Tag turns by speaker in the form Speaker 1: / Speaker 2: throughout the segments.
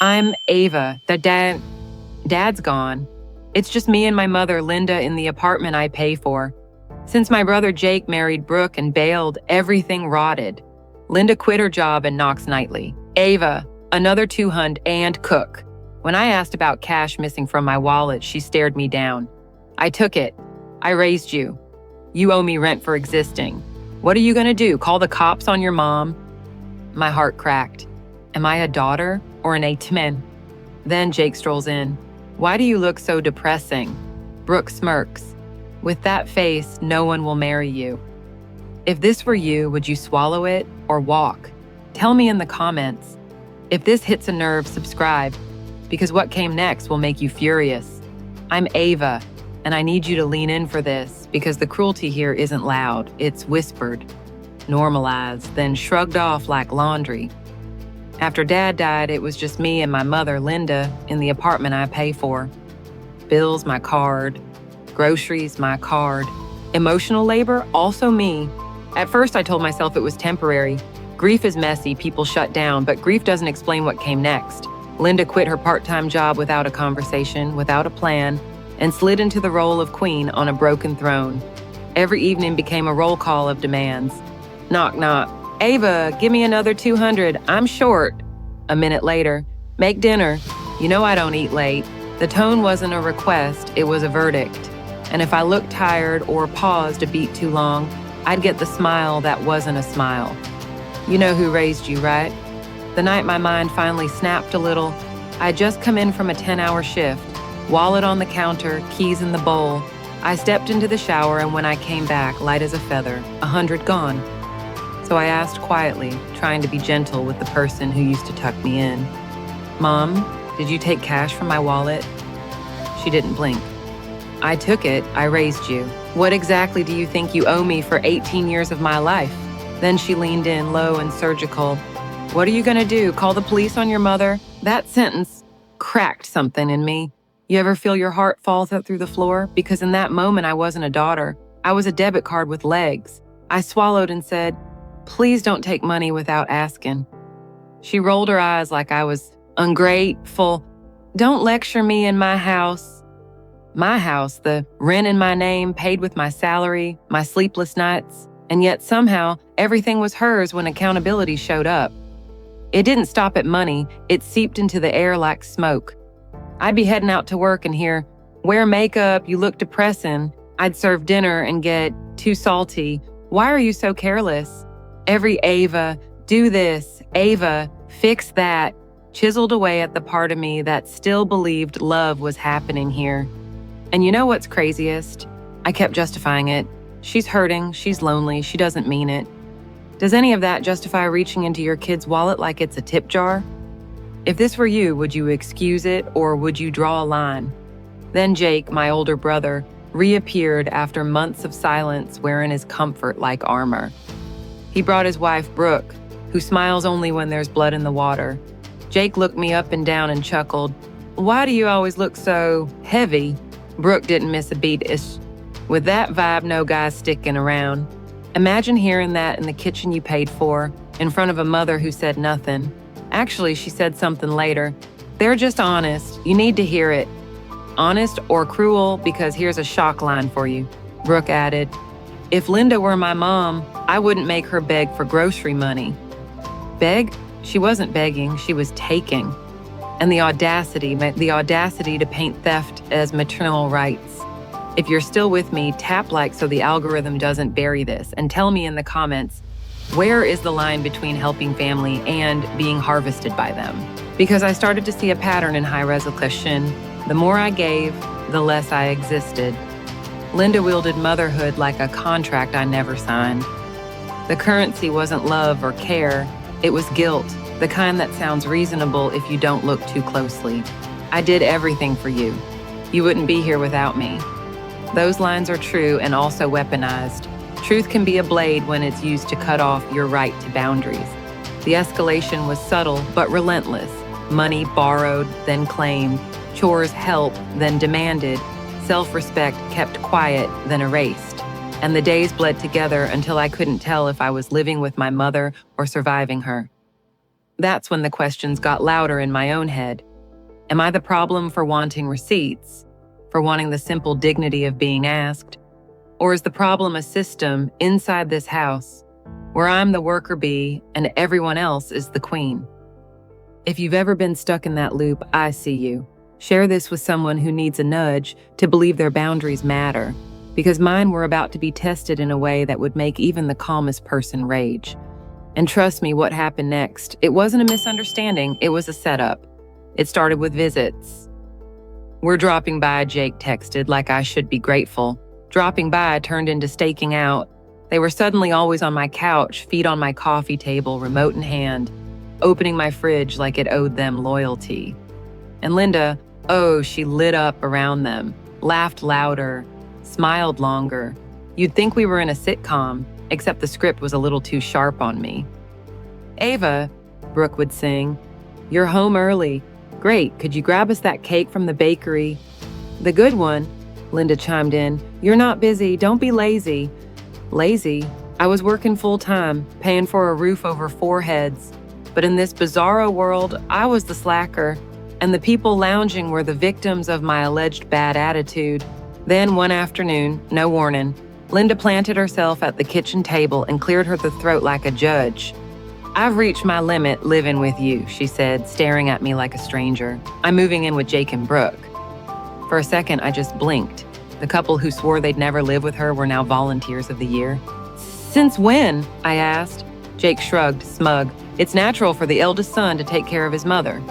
Speaker 1: I'm Ava. Dad's gone. It's just me and my mother, Linda, in the apartment I pay for. Since my brother Jake married Brooke and bailed, everything rotted. Linda quit her job and knocks nightly. Ava, another 200 and cook. When I asked about cash missing from my wallet, she stared me down. I took it. I raised you. You owe me rent for existing. What are you gonna do, call the cops on your mom? My heart cracked. Am I a daughter or an atemen? Then Jake strolls in. Why do you look so depressing? Brooke smirks. With that face, no one will marry you. If this were you, would you swallow it or walk? Tell me in the comments. If this hits a nerve, subscribe, because what came next will make you furious. I'm Ava, and I need you to lean in for this, because the cruelty here isn't loud, it's whispered, normalized, then shrugged off like laundry. After Dad died, it was just me and my mother, Linda, in the apartment I pay for. Bills, my card. Groceries, my card. Emotional labor, also me. At first, I told myself it was temporary. Grief is messy, people shut down, but grief doesn't explain what came next. Linda quit her part-time job without a conversation, without a plan, and slid into the role of queen on a broken throne. Every evening became a roll call of demands. Knock, knock. Ava, give me another 200. I'm short. A minute later, make dinner. You know I don't eat late. The tone wasn't a request, it was a verdict. And if I looked tired or paused a beat too long, I'd get the smile that wasn't a smile. You know who raised you, right? The night my mind finally snapped a little, I'd just come in from a 10-hour shift, wallet on the counter, keys in the bowl. I stepped into the shower, and when I came back, light as a feather, 100 gone. So I asked quietly, trying to be gentle with the person who used to tuck me in. Mom, did you take cash from my wallet? She didn't blink. I took it, I raised you. What exactly do you think you owe me for 18 years of my life? Then she leaned in, low and surgical. What are you gonna do, call the police on your mother? That sentence cracked something in me. You ever feel your heart fall through the floor? Because in that moment, I wasn't a daughter. I was a debit card with legs. I swallowed and said, please don't take money without asking. She rolled her eyes like I was ungrateful. Don't lecture me in my house. My house, the rent in my name, paid with my salary, my sleepless nights, and yet somehow everything was hers when accountability showed up. It didn't stop at money, it seeped into the air like smoke. I'd be heading out to work and hear, wear makeup, you look depressing. I'd serve dinner and get too salty. Why are you so careless? Every Ava, do this, Ava, fix that, chiseled away at the part of me that still believed love was happening here. And you know what's craziest? I kept justifying it. She's hurting, she's lonely, she doesn't mean it. Does any of that justify reaching into your kid's wallet like it's a tip jar? If this were you, would you excuse it or would you draw a line? Then Jake, my older brother, reappeared after months of silence wearing his comfort like armor. He brought his wife, Brooke, who smiles only when there's blood in the water. Jake looked me up and down and chuckled. Why do you always look so heavy? Brooke didn't miss a beat. With that vibe, no guy's sticking around. Imagine hearing that in the kitchen you paid for, in front of a mother who said nothing. Actually, she said something later. They're just honest. You need to hear it. Honest or cruel, because here's a shock line for you. Brooke added, if Linda were my mom, I wouldn't make her beg for grocery money. Beg? She wasn't begging, she was taking. And the audacity to paint theft as maternal rights. If you're still with me, tap like so the algorithm doesn't bury this, and tell me in the comments, where is the line between helping family and being harvested by them? Because I started to see a pattern in high resolution. The more I gave, the less I existed. Linda wielded motherhood like a contract I never signed. The currency wasn't love or care, it was guilt, the kind that sounds reasonable if you don't look too closely. I did everything for you. You wouldn't be here without me. Those lines are true and also weaponized. Truth can be a blade when it's used to cut off your right to boundaries. The escalation was subtle but relentless. Money borrowed, then claimed. Chores helped, then demanded. Self-respect kept quiet, then erased. And the days bled together until I couldn't tell if I was living with my mother or surviving her. That's when the questions got louder in my own head. Am I the problem for wanting receipts? For wanting the simple dignity of being asked? Or is the problem a system inside this house where I'm the worker bee and everyone else is the queen? If you've ever been stuck in that loop, I see you. Share this with someone who needs a nudge to believe their boundaries matter, because mine were about to be tested in a way that would make even the calmest person rage. And trust me, what happened next, it wasn't a misunderstanding, it was a setup. It started with visits. "We're dropping by," Jake texted, like I should be grateful. Dropping by turned into staking out. They were suddenly always on my couch, feet on my coffee table, remote in hand, opening my fridge like it owed them loyalty. And Linda, oh, she lit up around them, laughed louder, smiled longer. You'd think we were in a sitcom, except the script was a little too sharp on me. "Ava," Brooke would sing, "you're home early. Great, could you grab us that cake from the bakery?" "The good one," Linda chimed in. "You're not busy, don't be lazy." Lazy? I was working full-time, paying for a roof over 4 heads. But in this bizarro world, I was the slacker, and the people lounging were the victims of my alleged bad attitude. Then one afternoon, no warning, Linda planted herself at the kitchen table and cleared her throat like a judge. "I've reached my limit living with you," she said, staring at me like a stranger. "I'm moving in with Jake and Brooke." For a second, I just blinked. The couple who swore they'd never live with her were now volunteers of the year. "Since when?" I asked. Jake shrugged, smug. "It's natural for the eldest son to take care of his mother."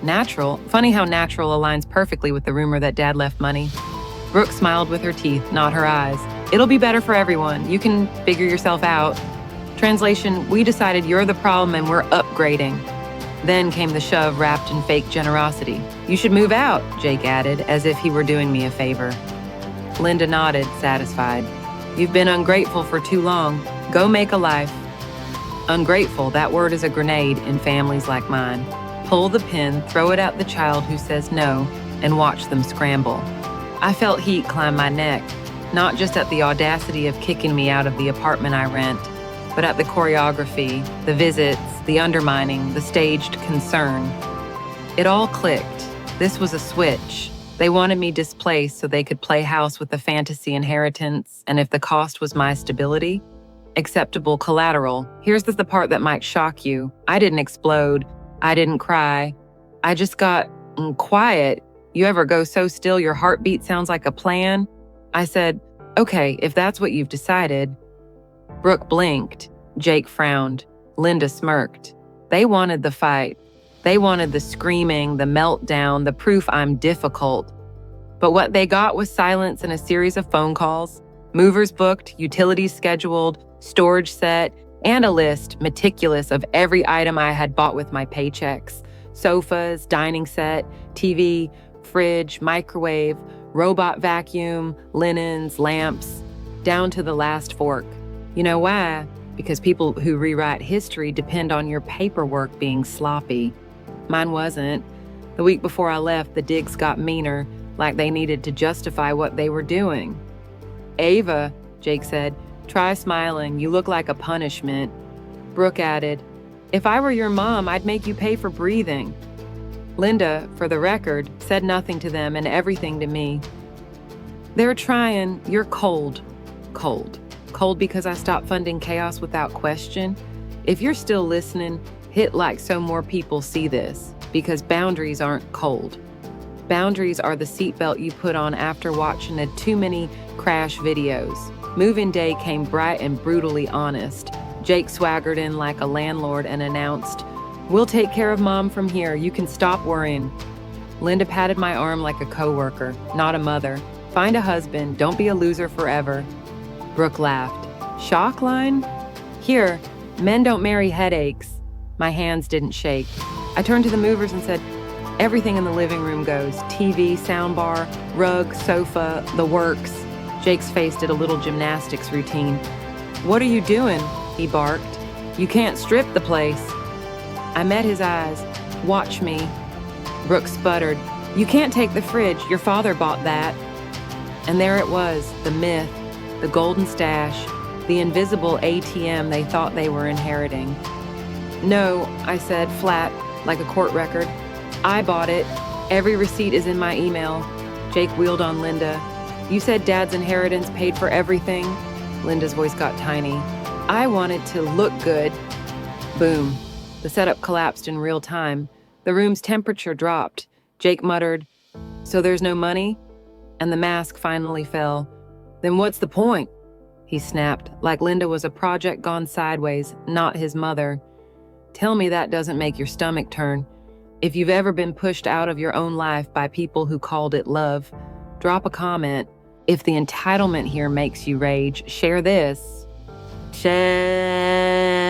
Speaker 1: Natural? Funny how natural aligns perfectly with the rumor that Dad left money. Brooke smiled with her teeth, not her eyes. "It'll be better for everyone. You can figure yourself out." Translation, we decided you're the problem and we're upgrading. Then came the shove wrapped in fake generosity. "You should move out," Jake added, as if he were doing me a favor. Linda nodded, satisfied. "You've been ungrateful for too long. Go make a life." Ungrateful, that word is a grenade in families like mine. Pull the pin, throw it at the child who says no, and watch them scramble. I felt heat climb my neck, not just at the audacity of kicking me out of the apartment I rent, but at the choreography, the visits, the undermining, the staged concern. It all clicked. This was a switch. They wanted me displaced so they could play house with the fantasy inheritance, and if the cost was my stability, acceptable collateral. Here's the part that might shock you. I didn't explode. I didn't cry. I just got quiet. You ever go so still your heartbeat sounds like a plan? I said, "Okay, if that's what you've decided." Brooke blinked. Jake frowned. Linda smirked. They wanted the fight. They wanted the screaming, the meltdown, the proof I'm difficult. But what they got was silence and a series of phone calls, movers booked, utilities scheduled, storage set, and a list, meticulous, of every item I had bought with my paychecks. Sofas, dining set, TV, fridge, microwave, robot vacuum, linens, lamps, down to the last fork. You know why? Because people who rewrite history depend on your paperwork being sloppy. Mine wasn't. The week before I left, the digs got meaner, like they needed to justify what they were doing. "Ava," Jake said, "try smiling. You look like a punishment." Brooke added, "If I were your mom, I'd make you pay for breathing." Linda, for the record, said nothing to them and everything to me. "They're trying. You're cold." Cold. Cold because I stopped funding chaos without question. If you're still listening, hit like so more people see this, because boundaries aren't cold. Boundaries are the seatbelt you put on after watching a too many crash videos. Move-in day came bright and brutally honest. Jake swaggered in like a landlord and announced, "We'll take care of Mom from here. You can stop worrying." Linda patted my arm like a coworker, not a mother. "Find a husband. Don't be a loser forever." Brooke laughed. "Shock line? Here, men don't marry headaches." My hands didn't shake. I turned to the movers and said, "Everything in the living room goes. TV, soundbar, rug, sofa, the works." Jake's face did a little gymnastics routine. "What are you doing?" he barked. "You can't strip the place." I met his eyes. "Watch me." Brooke sputtered. "You can't take the fridge. Your father bought that." And there it was, the myth, the golden stash, the invisible ATM they thought they were inheriting. No, I said, flat, like a court record. I bought it. Every receipt is in my email. Jake wheeled on Linda. You said Dad's inheritance paid for everything? Linda's voice got tiny. I wanted to look good. Boom. The setup collapsed in real time. The room's temperature dropped. Jake muttered, "So there's no money?" And the mask finally fell. "Then what's the point?" He snapped, like Linda was a project gone sideways, not his mother. Tell me that doesn't make your stomach turn. If you've ever been pushed out of your own life by people who called it love, drop a comment. If the entitlement here makes you rage, share this. Share.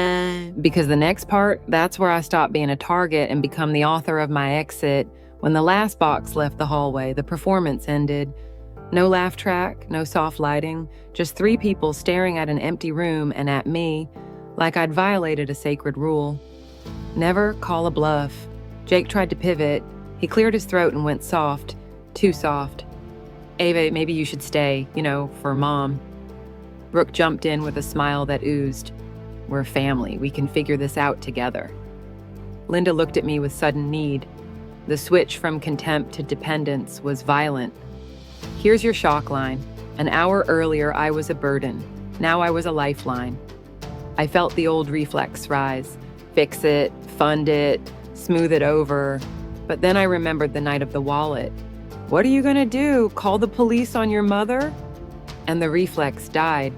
Speaker 1: Because the next part, that's where I stop being a target and become the author of my exit. When the last box left the hallway, the performance ended. No laugh track, no soft lighting, just 3 people staring at an empty room and at me, like I'd violated a sacred rule. Never call a bluff. Jake tried to pivot. He cleared his throat and went soft. Too soft. Ava, maybe you should stay, for Mom. Brooke jumped in with a smile that oozed. We're family. We can figure this out together. Linda looked at me with sudden need. The switch from contempt to dependence was violent. Here's your shock line. An hour earlier, I was a burden. Now I was a lifeline. I felt the old reflex rise. Fix it, fund it, smooth it over. But then I remembered the night of the wallet. What are you gonna do? Call the police on your mother? And the reflex died.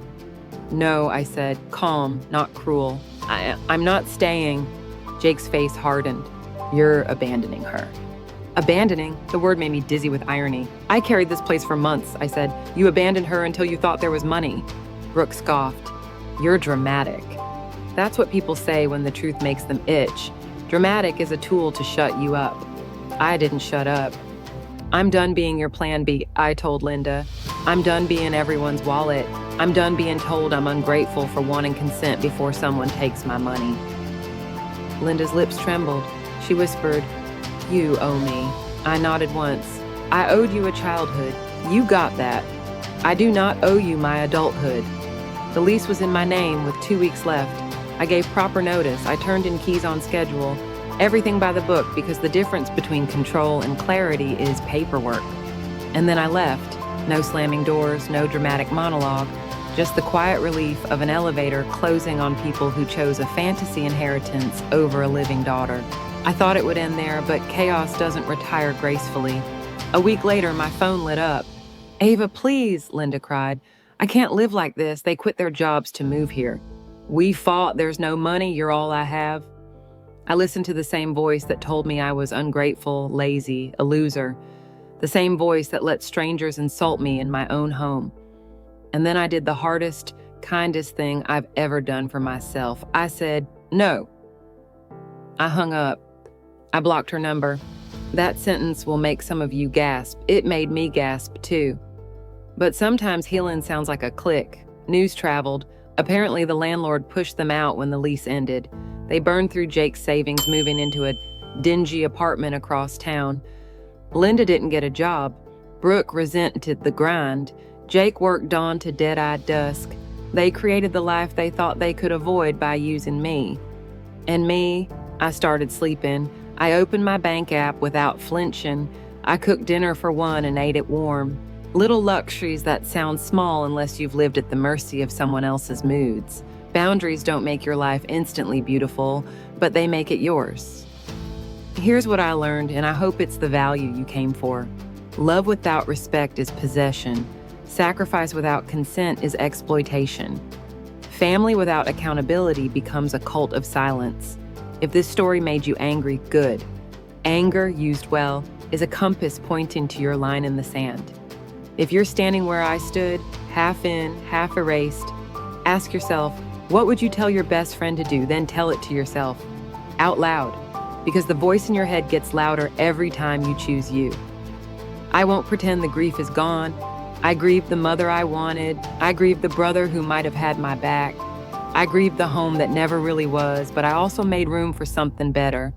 Speaker 1: No, I said, calm, not cruel. I'm not staying. Jake's face hardened. You're abandoning her. Abandoning? The word made me dizzy with irony. I carried this place for months, I said. You abandoned her until you thought there was money. Brooke scoffed. You're dramatic. That's what people say when the truth makes them itch. Dramatic is a tool to shut you up. I didn't shut up. I'm done being your plan B, I told Linda. I'm done being everyone's wallet. I'm done being told I'm ungrateful for wanting consent before someone takes my money. Linda's lips trembled. She whispered, You owe me. I nodded once. I owed you a childhood. You got that. I do not owe you my adulthood. The lease was in my name with 2 weeks left. I gave proper notice. I turned in keys on schedule. Everything by the book, because the difference between control and clarity is paperwork. And then I left. No slamming doors, no dramatic monologue, just the quiet relief of an elevator closing on people who chose a fantasy inheritance over a living daughter. I thought it would end there, but chaos doesn't retire gracefully. A week later, my phone lit up. Ava, please, Linda cried. I can't live like this. They quit their jobs to move here. We fought. There's no money. You're all I have. I listened to the same voice that told me I was ungrateful, lazy, a loser. The same voice that let strangers insult me in my own home. And then I did the hardest, kindest thing I've ever done for myself. I said, no. I hung up. I blocked her number. That sentence will make some of you gasp. It made me gasp, too. But sometimes healing sounds like a click. News traveled. Apparently, the landlord pushed them out when the lease ended. They burned through Jake's savings, moving into a dingy apartment across town. Linda didn't get a job. Brooke resented the grind. Jake worked dawn to dead-eyed dusk. They created the life they thought they could avoid by using me. And me, I started sleeping. I opened my bank app without flinching. I cooked dinner for one and ate it warm. Little luxuries that sound small unless you've lived at the mercy of someone else's moods. Boundaries don't make your life instantly beautiful, but they make it yours. Here's what I learned, and I hope it's the value you came for. Love without respect is possession. Sacrifice without consent is exploitation. Family without accountability becomes a cult of silence. If this story made you angry, good. Anger, used well, is a compass pointing to your line in the sand. If you're standing where I stood, half in, half erased, ask yourself, what would you tell your best friend to do? Then tell it to yourself, out loud, because the voice in your head gets louder every time you choose you. I won't pretend the grief is gone. I grieved the mother I wanted. I grieved the brother who might have had my back. I grieved the home that never really was, but I also made room for something better.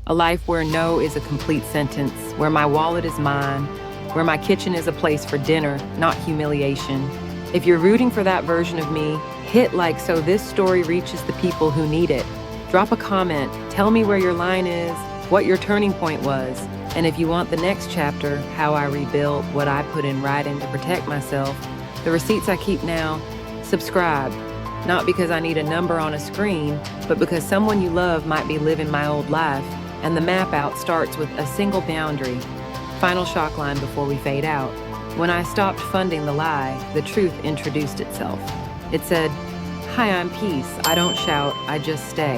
Speaker 1: A life where no is a complete sentence, where my wallet is mine, where my kitchen is a place for dinner, not humiliation. If you're rooting for that version of me, hit like so this story reaches the people who need it. Drop a comment, tell me where your line is, what your turning point was, and if you want the next chapter, how I rebuilt what I put in writing to protect myself, the receipts I keep now, subscribe. Not because I need a number on a screen, but because someone you love might be living my old life, and the map out starts with a single boundary. Final shock line before we fade out. When I stopped funding the lie, the truth introduced itself. It said, "Hi, I'm peace. I don't shout, I just stay."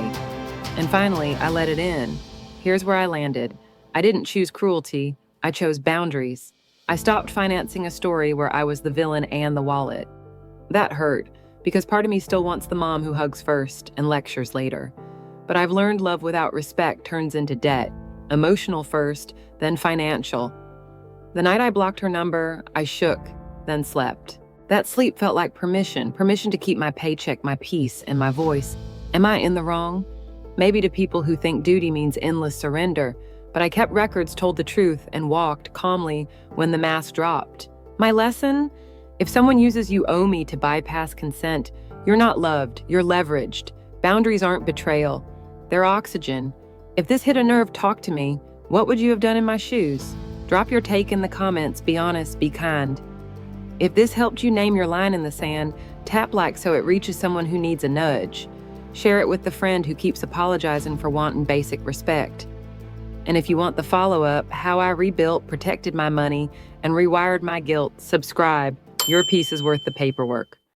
Speaker 1: And finally, I let it in. Here's where I landed. I didn't choose cruelty. I chose boundaries. I stopped financing a story where I was the villain and the wallet. That hurt, because part of me still wants the mom who hugs first and lectures later. But I've learned love without respect turns into debt. Emotional first, then financial. The night I blocked her number, I shook, then slept. That sleep felt like permission to keep my paycheck, my peace, and my voice. Am I in the wrong? Maybe to people who think duty means endless surrender, but I kept records, told the truth, and walked calmly when the mask dropped. My lesson? If someone uses "you owe me" to bypass consent, you're not loved, you're leveraged. Boundaries aren't betrayal, they're oxygen. If this hit a nerve, talk to me. What would you have done in my shoes? Drop your take in the comments, be honest, be kind. If this helped you name your line in the sand, tap like so it reaches someone who needs a nudge. Share it with the friend who keeps apologizing for wanting basic respect. And if you want the follow-up, how I rebuilt, protected my money, and rewired my guilt, subscribe. Your piece is worth the paperwork.